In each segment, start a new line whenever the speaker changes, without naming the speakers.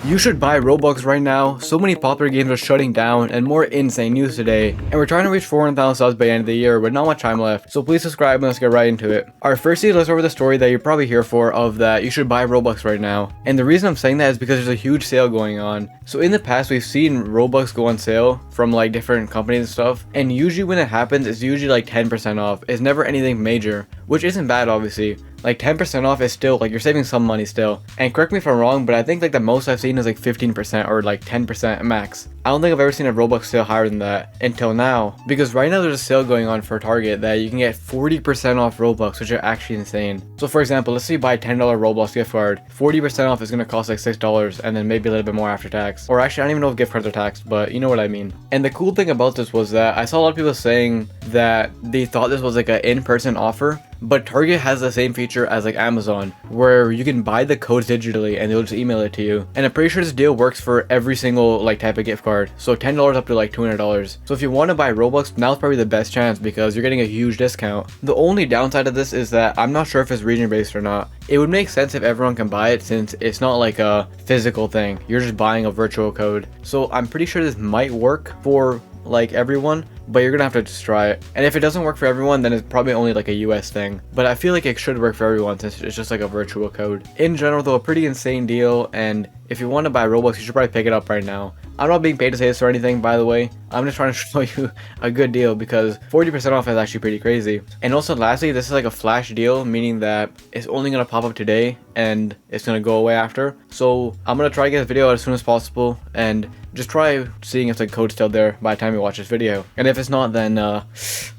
You should buy Robux right now. So many popular games are shutting down, and more insane news today. And we're trying to reach 400,000 subs by the end of the year with not much time left. So please subscribe and let's get right into it. Alright, firstly, let's go over the story that you're probably here for of that you should buy Robux right now. And the reason I'm saying that is because there's a huge sale going on. So in the past, we've seen Robux go on sale from like different companies and stuff. And usually when it happens, it's usually like 10% off. It's never anything major, which isn't bad obviously. Like 10% off is still like you're saving some money still. And correct me if I'm wrong, but I think like the most I've seen is like 15% or like 10% max. I don't think I've ever seen a Robux sale higher than that until now, because right now there's a sale going on for Target that you can get 40% off Robux, which are actually insane. So for example, let's say you buy a $10 Roblox gift card, 40% off is going to cost like $6 and then maybe a little bit more after tax. Or actually I don't even know if gift cards are taxed, but you know what I mean. And the cool thing about this was that I saw a lot of people saying that they thought this was like an in-person offer. But Target has the same feature as like Amazon, where you can buy the codes digitally and they'll just email it to you. And I'm pretty sure this deal works for every single like type of gift card. So $10 up to like $200. So if you want to buy Robux, now's probably the best chance because you're getting a huge discount. The only downside of this is that I'm not sure if it's region based or not. It would make sense if everyone can buy it since it's not like a physical thing. You're just buying a virtual code. So I'm pretty sure this might work for like everyone, but you're gonna have to just try it. And if it doesn't work for everyone, then it's probably only like a US thing. But I feel like it should work for everyone since it's just like a virtual code. In general though, a pretty insane deal, and if you want to buy Robux, you should probably pick it up right now. I'm not being paid to say this or anything, by the way. I'm just trying to show you a good deal because 40% off is actually pretty crazy. And also lastly, this is like a flash deal, meaning that it's only going to pop up today and it's going to go away after. So I'm going to try to get this video out as soon as possible and just try seeing if the code's still there by the time you watch this video. And if it's not, then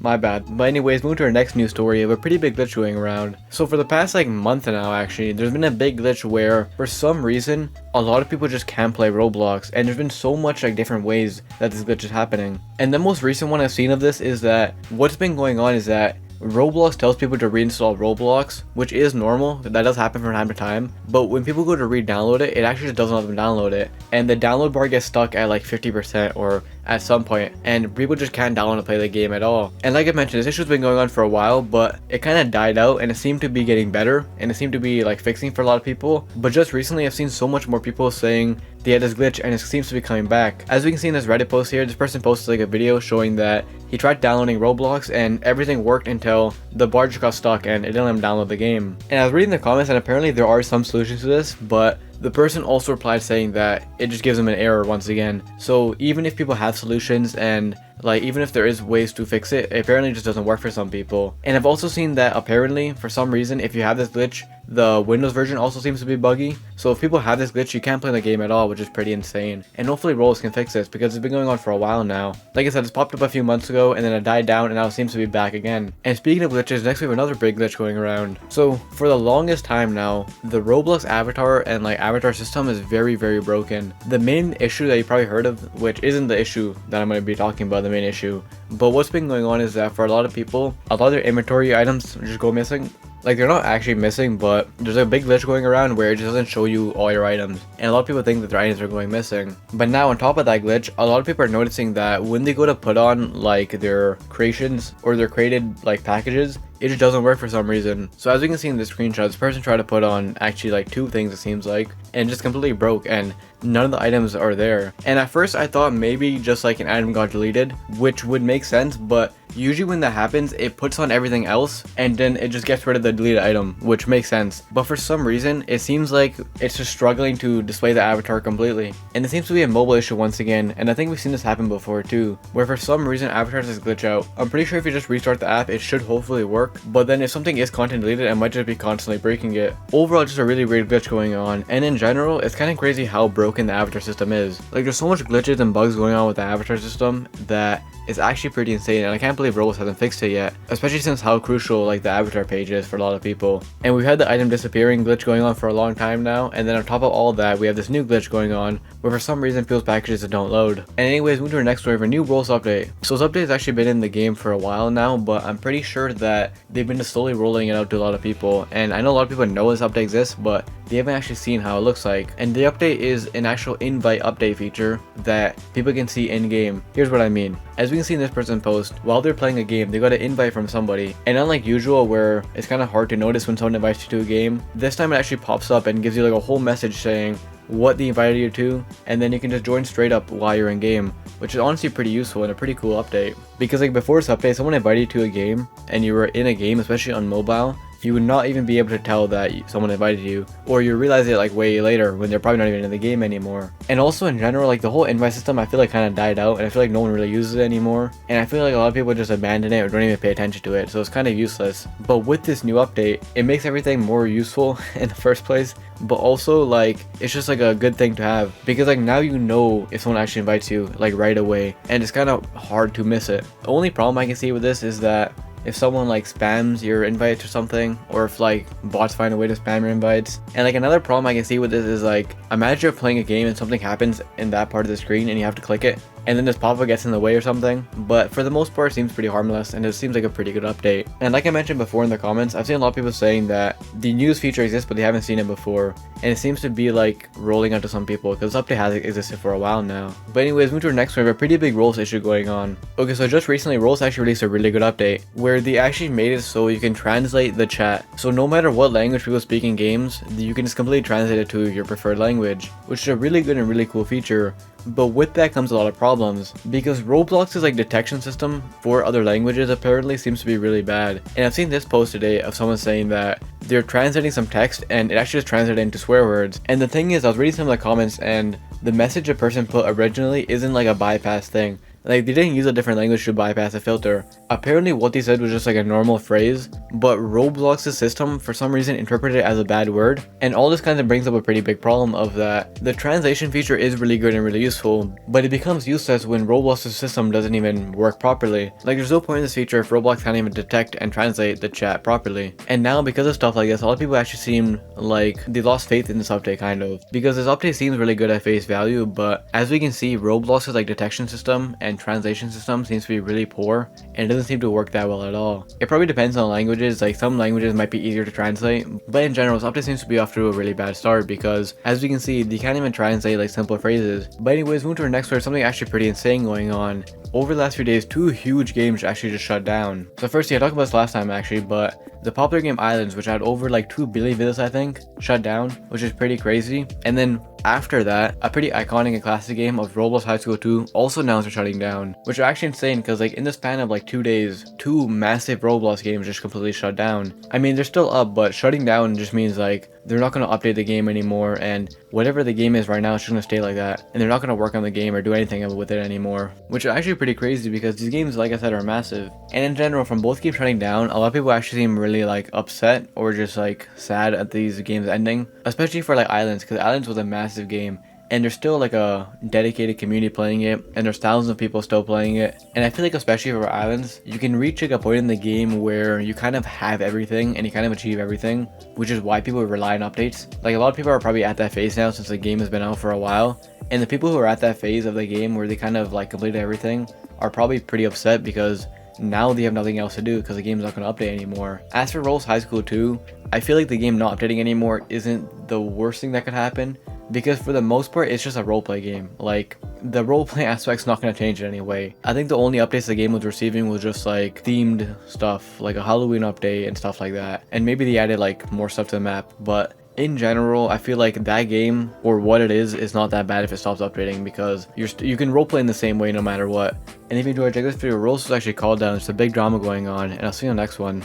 my bad. But anyways, moving to our next news story of a pretty big glitch going around. So for the past like month now actually, there's been a big glitch where for some reason a lot of people just can't play Roblox, and there's been so much like different ways that this glitch is happening. And the most recent one I've seen of this is that what's been going on is that Roblox tells people to reinstall Roblox, which is normal. That does happen from time to time. But when people go to re-download it, it actually just doesn't let them download it. And the download bar gets stuck at like 50% or at some point, and people just can't download and play the game at all. And like I mentioned, this issue's been going on for a while, but it kind of died out and it seemed to be getting better and it seemed to be like fixing for a lot of people. But just recently I've seen so much more people saying they had this glitch and it seems to be coming back. As we can see in this Reddit post here, this person posted like a video showing that he tried downloading Roblox and everything worked until the bar just got stuck and it didn't let him download the game. And I was reading the comments and apparently there are some solutions to this, but the person also replied saying that it just gives them an error once again. So even if people have solutions and like even if there is ways to fix it, it apparently just doesn't work for some people. And I've also seen that apparently for some reason if you have this glitch, the Windows version also seems to be buggy. So if people have this glitch, you can't play the game at all, which is pretty insane. And hopefully Roblox can fix this because it's been going on for a while now. Like I said, it's popped up a few months ago and then it died down and now it seems to be back again. And speaking of glitches, next we have another big glitch going around. So for the longest time now, the Roblox avatar and like avatar system is very broken. The main issue that you probably heard of, which isn't the issue that I'm going to be talking about, the main issue, but what's been going on is that for a lot of people, a lot of their inventory items just go missing. Like they're not actually missing, but there's a big glitch going around where it just doesn't show you all your items. And a lot of people think that their items are going missing. But now on top of that glitch, a lot of people are noticing that when they go to put on like their creations or their created like packages, it just doesn't work for some reason. So as you can see in the screenshot, this person tried to put on actually like 2 things it seems like, and just completely broke and none of the items are there. And at first I thought maybe just like an item got deleted, which would make sense, but usually when that happens, it puts on everything else and then it just gets rid of the deleted item, which makes sense. But for some reason, it seems like it's just struggling to display the avatar completely. And it seems to be a mobile issue once again, and I think we've seen this happen before too, where for some reason avatars just glitch out. I'm pretty sure if you just restart the app, it should hopefully work. But then if something is content deleted, it might just be constantly breaking it. Overall, just a really weird glitch going on, and in general, it's kind of crazy how broken the avatar system is. Like there's so much glitches and bugs going on with the avatar system that is actually pretty insane, and I can't believe Roblox hasn't fixed it yet, especially since how crucial like the avatar page is for a lot of people. And we've had the item disappearing glitch going on for a long time now, and then on top of all that, we have this new glitch going on where for some reason people's packages don't load. And anyways, moving to our next story of a new Roblox update. So this update has actually been in the game for a while now, but I'm pretty sure that they've been slowly rolling it out to a lot of people, and I know a lot of people know this update exists, but they haven't actually seen how it looks like. And the update is an actual invite update feature that people can see in game. Here's what I mean. As we can see in this person's post, while they're playing a game, they got an invite from somebody, and unlike usual where it's kind of hard to notice when someone invites you to a game, this time it actually pops up and gives you like a whole message saying, what they invited you to, and then you can just join straight up while you're in game, which is honestly pretty useful and a pretty cool update. Because like before this update, someone invited you to a game and you were in a game, especially on mobile, you would not even be able to tell that someone invited you, or you realize it like way later when they're probably not even in the game anymore. And also in general, like the whole invite system I feel like kind of died out, and I feel like no one really uses it anymore, and I feel like a lot of people just abandon it or don't even pay attention to it, so it's kind of useless. But with this new update, it makes everything more useful in the first place, but also like it's just like a good thing to have, because like now you know if someone actually invites you like right away, and it's kind of hard to miss it. The only problem I can see with this is that if someone like spams your invites or something, or if like bots find a way to spam your invites. And like another problem I can see with this is like, imagine you're playing a game and something happens in that part of the screen and you have to click it, and then this pop-up gets in the way or something. But for the most part, it seems pretty harmless, and it seems like a pretty good update. And like I mentioned before in the comments, I've seen a lot of people saying that the news feature exists but they haven't seen it before, and it seems to be like rolling out to some people because this update has existed for a while now. But anyways, moving to our next one, we have a pretty big roles issue going on. Okay, so just recently Roles actually released a really good update where they actually made it so you can translate the chat. So no matter what language people speak in games, you can just completely translate it to your preferred language, which is a really good and really cool feature. But with that comes a lot of problems, because Roblox's like detection system for other languages apparently seems to be really bad. And I've seen this post today of someone saying that they're translating some text and it actually just translated into swear words. And the thing is, I was reading some of the comments and the message a person put originally isn't like a bypass thing. Like, they didn't use a different language to bypass a filter. Apparently what they said was just like a normal phrase, but Roblox's system for some reason interpreted it as a bad word. And all this kind of brings up a pretty big problem of that the translation feature is really good and really useful, but it becomes useless when Roblox's system doesn't even work properly. Like, there's no point in this feature if Roblox can't even detect and translate the chat properly. And now because of stuff like this, a lot of people actually seem like they lost faith in this update kind of, because this update seems really good at face value, but as we can see, Roblox's like detection system and translation system seems to be really poor, and it doesn't seem to work that well at all. It probably depends on languages, like some languages might be easier to translate, but in general this update seems to be off to a really bad start, because as we can see, they can't even translate like simple phrases. But anyways, moving to our next one, something actually pretty insane going on. Over the last few days, two huge games actually just shut down. So first, I talked about this last time actually, but the popular game Islands, which had over like 2 billion visits I think, shut down, which is pretty crazy. And then after that, a pretty iconic and classic game of Roblox High School 2 also announced they're shutting down, which are actually insane, because like in the span of like 2 days, 2 massive Roblox games just completely shut down. I mean, they're still up, but shutting down just means like they're not going to update the game anymore, and whatever the game is right now, it's just going to stay like that, and they're not going to work on the game or do anything with it anymore, which is actually pretty crazy because these games, like I said, are massive. And in general, from both games shutting down, a lot of people actually seem really like upset or just like sad at these games ending, especially for like Islands, because Islands was a massive game. And there's still like a dedicated community playing it, and there's thousands of people still playing it. And I feel like especially for Islands, you can reach like a point in the game where you kind of have everything and you kind of achieve everything, which is why people rely on updates. Like, a lot of people are probably at that phase now since the game has been out for a while, and the people who are at that phase of the game where they kind of like completed everything are probably pretty upset because now they have nothing else to do because the game's not going to update anymore. As for Roblox High School 2, I feel like the game not updating anymore isn't the worst thing that could happen, because for the most part it's just a roleplay game. Like, the roleplay aspect's not going to change in any way. I think the only updates the game was receiving was just like themed stuff, like a Halloween update and stuff like that, and maybe they added like more stuff to the map. But in general, I feel like that game, or what it is not that bad if it stops updating, because you can roleplay in the same way no matter what. And if you enjoyed this video, Rose was actually called down. There's a big drama going on, and I'll see you in the next one.